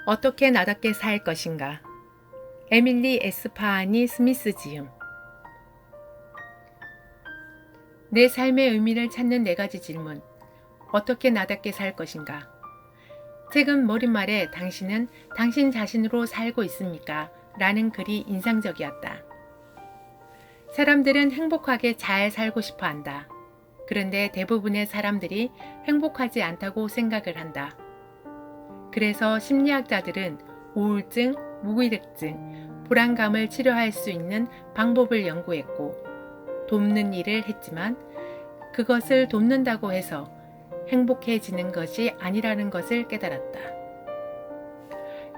어떻게 나답게 살 것인가? 에밀리 에스파하니 스미스 지음. 내 삶의 의미를 찾는 4가지 질문. 어떻게 나답게 살 것인가? 최근 머릿말에 당신은 당신 자신으로 살고 있습니까? 라는 글이 인상적이었다. 사람들은 행복하게 잘 살고 싶어 한다. 그런데 대부분의 사람들이 행복하지 않다고 생각을 한다. 그래서 심리학자들은 우울증, 무기력증, 불안감을 치료할 수 있는 방법을 연구했고 돕는 일을 했지만 그것을 돕는다고 해서 행복해지는 것이 아니라는 것을 깨달았다.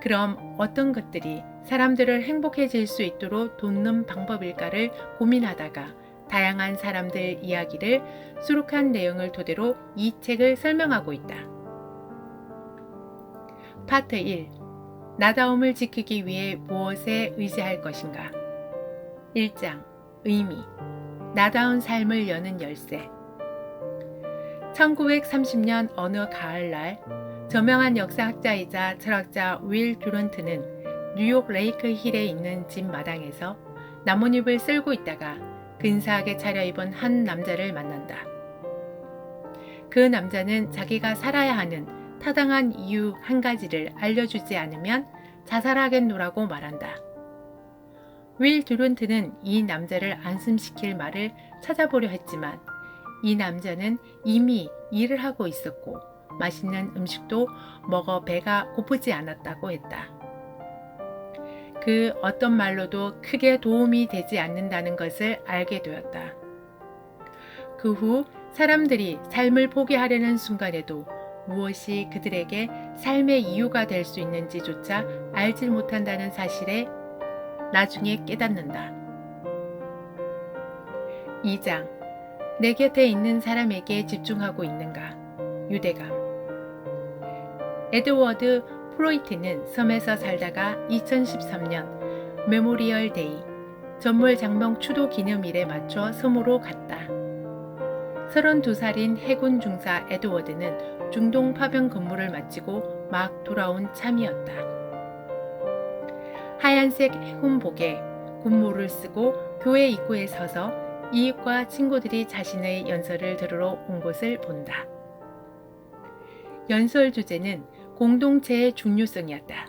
그럼 어떤 것들이 사람들을 행복해질 수 있도록 돕는 방법일까를 고민하다가 다양한 사람들 이야기를 수록한 내용을 토대로 이 책을 설명하고 있다. 파트 1. 나다움을 지키기 위해 무엇에 의지할 것인가? 1장. 의미. 나다운 삶을 여는 열쇠. 1930년 어느 가을날 저명한 역사학자이자 철학자 윌 듀런트는 뉴욕 레이크 힐에 있는 집 마당에서 나뭇잎을 쓸고 있다가 근사하게 차려입은 한 남자를 만난다. 그 남자는 자기가 살아야 하는 타당한 이유 한 가지를 알려주지 않으면 자살하겠노라고 말한다. 윌 듀런트는 이 남자를 안심시킬 말을 찾아보려 했지만 이 남자는 이미 일을 하고 있었고 맛있는 음식도 먹어 배가 고프지 않았다고 했다. 그 어떤 말로도 크게 도움이 되지 않는다는 것을 알게 되었다. 그 후 사람들이 삶을 포기하려는 순간에도 무엇이 그들에게 삶의 이유가 될 수 있는지조차 알지 못한다는 사실에 나중에 깨닫는다. 2장. 내 곁에 있는 사람에게 집중하고 있는가? 유대감. 에드워드 프로이트는 섬에서 살다가 2013년 메모리얼 데이, 전몰 장병 추도 기념일에 맞춰 섬으로 갔다. 32살인 해군 중사 에드워드는 중동 파병 근무를 마치고 막 돌아온 참이었다. 하얀색 해군복에 군모를 쓰고 교회 입구에 서서 이웃과 친구들이 자신의 연설을 들으러 온 것을 본다. 연설 주제는 공동체의 중요성이었다.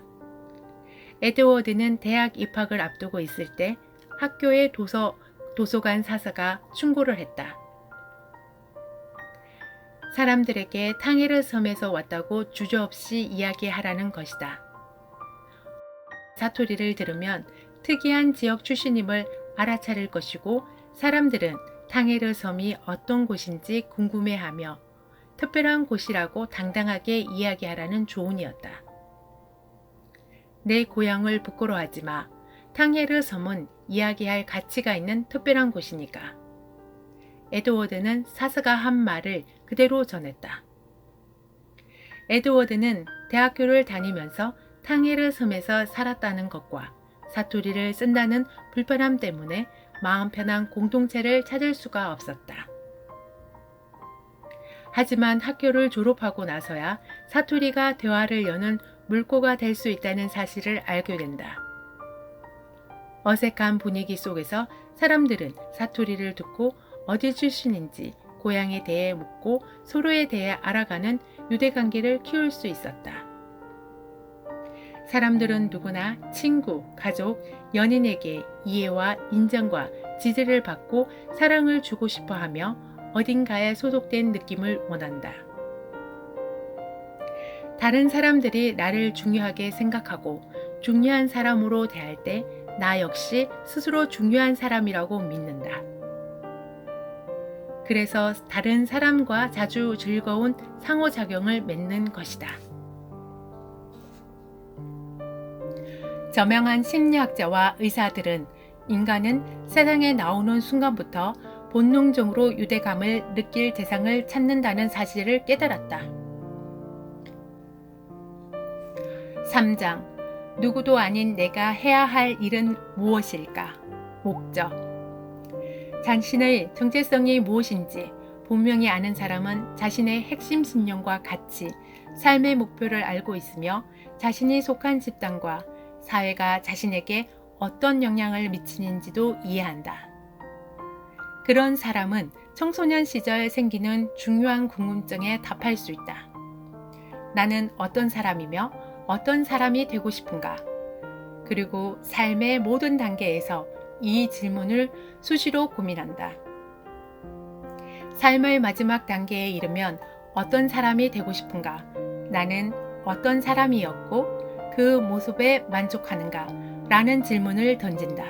에드워드는 대학 입학을 앞두고 있을 때 학교의 도서관 사서가 충고를 했다. 사람들에게 탕헤르 섬에서 왔다고 주저없이 이야기하라는 것이다. 사투리를 들으면 특이한 지역 출신임을 알아차릴 것이고 사람들은 탕헤르 섬이 어떤 곳인지 궁금해하며 특별한 곳이라고 당당하게 이야기하라는 조언이었다. 내 고향을 부끄러워하지 마. 탕헤르 섬은 이야기할 가치가 있는 특별한 곳이니까. 에드워드는 사서가 한 말을 그대로 전했다. 에드워드는 대학교를 다니면서 탕헤르 섬에서 살았다는 것과 사투리를 쓴다는 불편함 때문에 마음 편한 공동체를 찾을 수가 없었다. 하지만 학교를 졸업하고 나서야 사투리가 대화를 여는 물꼬가 될 수 있다는 사실을 알게 된다. 어색한 분위기 속에서 사람들은 사투리를 듣고 어디 출신인지 고향에 대해 묻고 서로에 대해 알아가는 유대관계를 키울 수 있었다. 사람들은 누구나 친구, 가족, 연인에게 이해와 인정과 지지를 받고 사랑을 주고 싶어 하며 어딘가에 소속된 느낌을 원한다. 다른 사람들이 나를 중요하게 생각하고 중요한 사람으로 대할 때 나 역시 스스로 중요한 사람이라고 믿는다. 그래서 다른 사람과 자주 즐거운 상호작용을 맺는 것이다. 저명한 심리학자와 의사들은 인간은 세상에 나오는 순간부터 본능적으로 유대감을 느낄 대상을 찾는다는 사실을 깨달았다. 3장. 누구도 아닌 내가 해야 할 일은 무엇일까? 목적. 자신의 정체성이 무엇인지 분명히 아는 사람은 자신의 핵심 신념과 가치, 삶의 목표를 알고 있으며 자신이 속한 집단과 사회가 자신에게 어떤 영향을 미치는지도 이해한다. 그런 사람은 청소년 시절 생기는 중요한 궁금증에 답할 수 있다. 나는 어떤 사람이며 어떤 사람이 되고 싶은가? 그리고 삶의 모든 단계에서 이 질문을 수시로 고민한다. 삶의 마지막 단계에 이르면 어떤 사람이 되고 싶은가? 나는 어떤 사람이었고 그 모습에 만족하는가? 라는 질문을 던진다.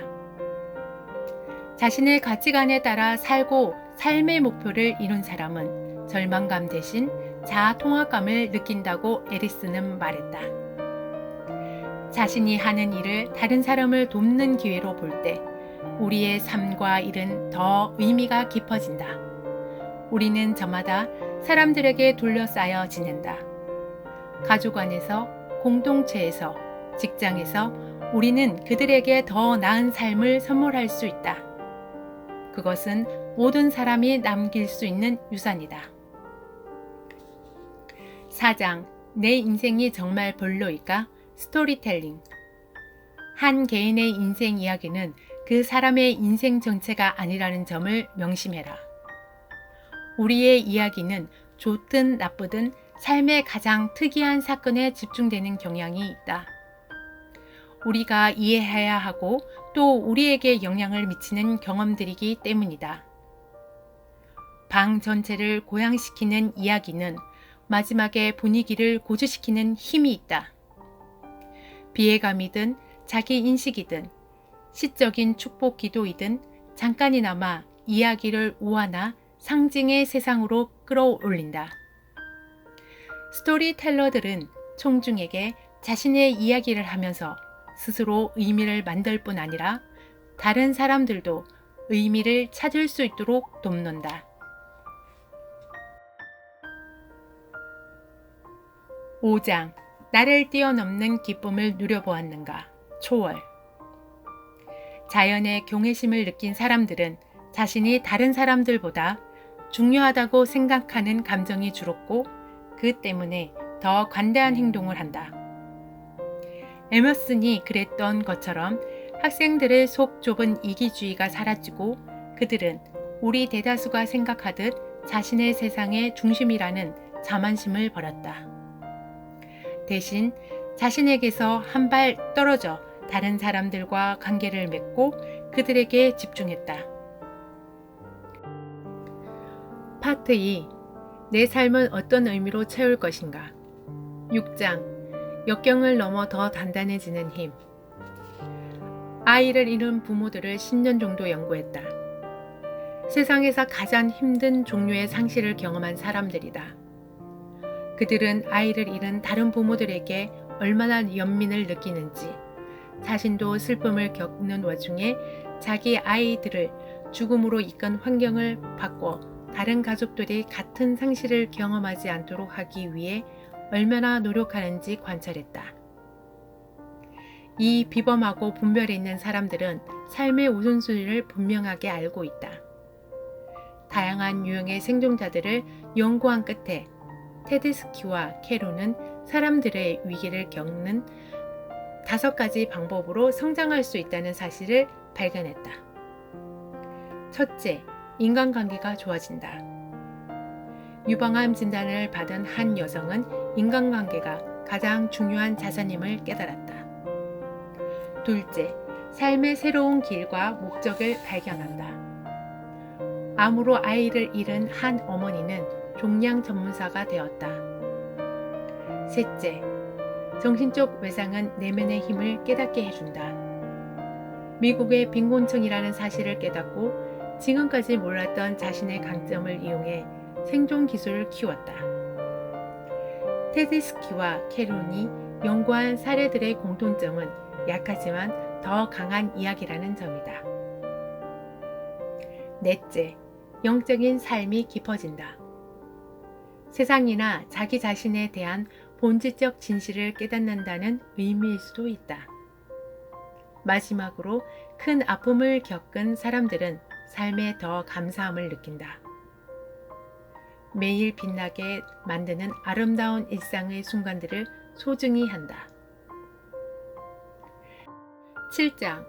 자신의 가치관에 따라 살고 삶의 목표를 이룬 사람은 절망감 대신 자아 통합감을 느낀다고 에리스는 말했다. 자신이 하는 일을 다른 사람을 돕는 기회로 볼 때 우리의 삶과 일은 더 의미가 깊어진다. 우리는 저마다 사람들에게 둘러싸여 지낸다. 가족 안에서, 공동체에서, 직장에서 우리는 그들에게 더 나은 삶을 선물할 수 있다. 그것은 모든 사람이 남길 수 있는 유산이다. 4장. 내 인생이 정말 별로일까? 스토리텔링. 한 개인의 인생 이야기는 그 사람의 인생 전체가 아니라는 점을 명심해라. 우리의 이야기는 좋든 나쁘든 삶의 가장 특이한 사건에 집중되는 경향이 있다. 우리가 이해해야 하고 또 우리에게 영향을 미치는 경험들이기 때문이다. 방 전체를 고양시키는 이야기는 마지막에 분위기를 고조시키는 힘이 있다. 비애감이든 자기 인식이든 시적인 축복 기도이든 잠깐이나마 이야기를 우화나 상징의 세상으로 끌어올린다. 스토리텔러들은 청중에게 자신의 이야기를 하면서 스스로 의미를 만들 뿐 아니라 다른 사람들도 의미를 찾을 수 있도록 돕는다. 5장. 나를 뛰어넘는 기쁨을 누려보았는가? 초월. 자연의 경외심을 느낀 사람들은 자신이 다른 사람들보다 중요하다고 생각하는 감정이 줄었고 그 때문에 더 관대한 행동을 한다. 에머슨이 그랬던 것처럼 학생들의 속 좁은 이기주의가 사라지고 그들은 우리 대다수가 생각하듯 자신의 세상의 중심이라는 자만심을 버렸다. 대신 자신에게서 한 발 떨어져 다른 사람들과 관계를 맺고 그들에게 집중했다. 파트 2. 내 삶은 어떤 의미로 채울 것인가? 6장. 역경을 넘어 더 단단해지는 힘. 아이를 잃은 부모들을 10년 정도 연구했다. 세상에서 가장 힘든 종류의 상실을 경험한 사람들이다. 그들은 아이를 잃은 다른 부모들에게 얼마나 연민을 느끼는지, 자신도 슬픔을 겪는 와중에 자기 아이들을 죽음으로 이끈 환경을 바꿔 다른 가족들이 같은 상실을 경험하지 않도록 하기 위해 얼마나 노력하는지 관찰했다. 이 비범하고 분별이 있는 사람들은 삶의 우선순위를 분명하게 알고 있다. 다양한 유형의 생존자들을 연구한 끝에 테드스키와 캐로는 사람들의 위기를 겪는 5가지 방법으로 성장할 수 있다는 사실을 발견했다. 첫째, 인간관계가 좋아진다. 유방암 진단을 받은 한 여성은 인간관계가 가장 중요한 자산임을 깨달았다. 둘째, 삶의 새로운 길과 목적을 발견한다. 암으로 아이를 잃은 한 어머니는 종양 전문사가 되었다. 셋째, 정신적 외상은 내면의 힘을 깨닫게 해준다. 미국의 빈곤층이라는 사실을 깨닫고 지금까지 몰랐던 자신의 강점을 이용해 생존 기술을 키웠다. 테드스키와 캐론이 연구한 사례들의 공통점은 약하지만 더 강한 이야기라는 점이다. 넷째, 영적인 삶이 깊어진다. 세상이나 자기 자신에 대한 본질적 진실을 깨닫는다는 의미일 수도 있다. 마지막으로 큰 아픔을 겪은 사람들은 삶에 더 감사함을 느낀다. 매일 빛나게 만드는 아름다운 일상의 순간들을 소중히 한다. 7장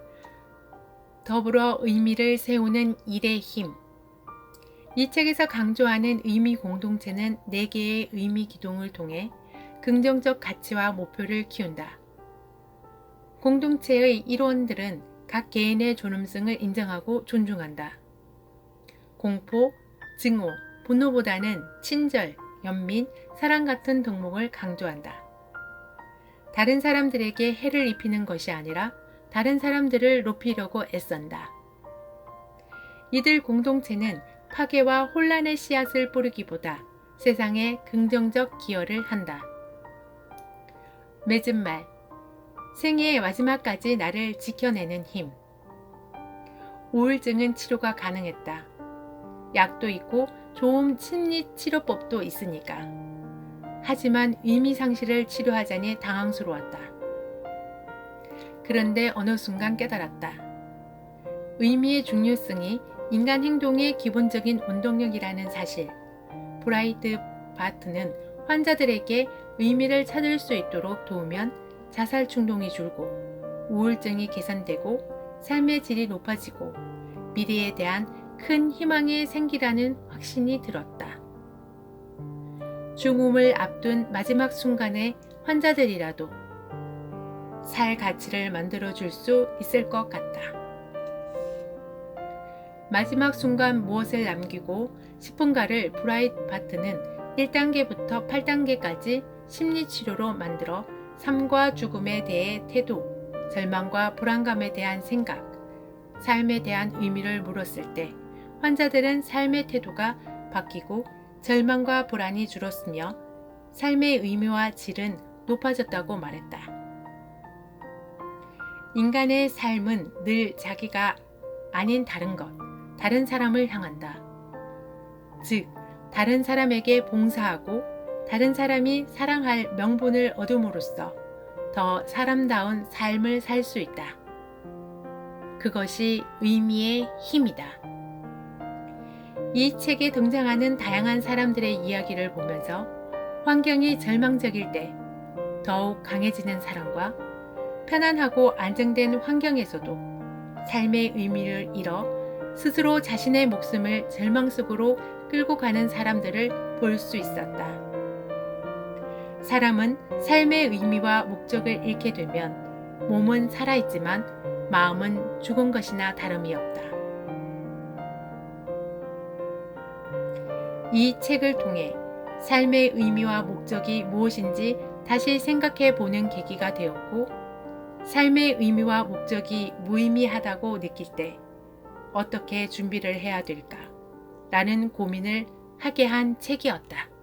더불어 의미를 세우는 일의 힘. 이 책에서 강조하는 의미 공동체는 4개의 의미 기둥을 통해 긍정적 가치와 목표를 키운다. 공동체의 일원들은 각 개인의 존엄성을 인정하고 존중한다. 공포, 증오, 분노보다는 친절, 연민, 사랑 같은 덕목을 강조한다. 다른 사람들에게 해를 입히는 것이 아니라 다른 사람들을 높이려고 애쓴다. 이들 공동체는 파괴와 혼란의 씨앗을 뿌리기보다 세상에 긍정적 기여를 한다. 맺은 말, 생애의 마지막까지 나를 지켜내는 힘. 우울증은 치료가 가능했다. 약도 있고 좋은 심리 치료법도 있으니까. 하지만 의미 상실을 치료하자니 당황스러웠다. 그런데 어느 순간 깨달았다. 의미의 중요성이 인간 행동의 기본적인 원동력이라는 사실. 브라이트 바트는 환자들에게 의미를 찾을 수 있도록 도우면 자살 충동이 줄고 우울증이 개선되고 삶의 질이 높아지고 미래에 대한 큰 희망이 생기라는 확신이 들었다. 죽음을 앞둔 마지막 순간에 환자들이라도 살 가치를 만들어줄 수 있을 것 같다. 마지막 순간 무엇을 남기고 싶은가를 브라이트 바트는 1단계부터 8단계까지 심리치료로 만들어 삶과 죽음에 대해 태도, 절망과 불안감에 대한 생각, 삶에 대한 의미를 물었을 때 환자들은 삶의 태도가 바뀌고 절망과 불안이 줄었으며 삶의 의미와 질은 높아졌다고 말했다. 인간의 삶은 늘 자기가 아닌 다른 것, 다른 사람을 향한다. 즉, 다른 사람에게 봉사하고 다른 사람이 사랑할 명분을 얻음으로써 더 사람다운 삶을 살 수 있다. 그것이 의미의 힘이다. 이 책에 등장하는 다양한 사람들의 이야기를 보면서 환경이 절망적일 때 더욱 강해지는 사람과 편안하고 안정된 환경에서도 삶의 의미를 잃어 스스로 자신의 목숨을 절망 속으로 끌고 가는 사람들을 볼 수 있었다. 사람은 삶의 의미와 목적을 잃게 되면 몸은 살아있지만 마음은 죽은 것이나 다름이 없다. 이 책을 통해 삶의 의미와 목적이 무엇인지 다시 생각해 보는 계기가 되었고, 삶의 의미와 목적이 무의미하다고 느낄 때 어떻게 준비를 해야 될까? 라는 고민을 하게 한 책이었다.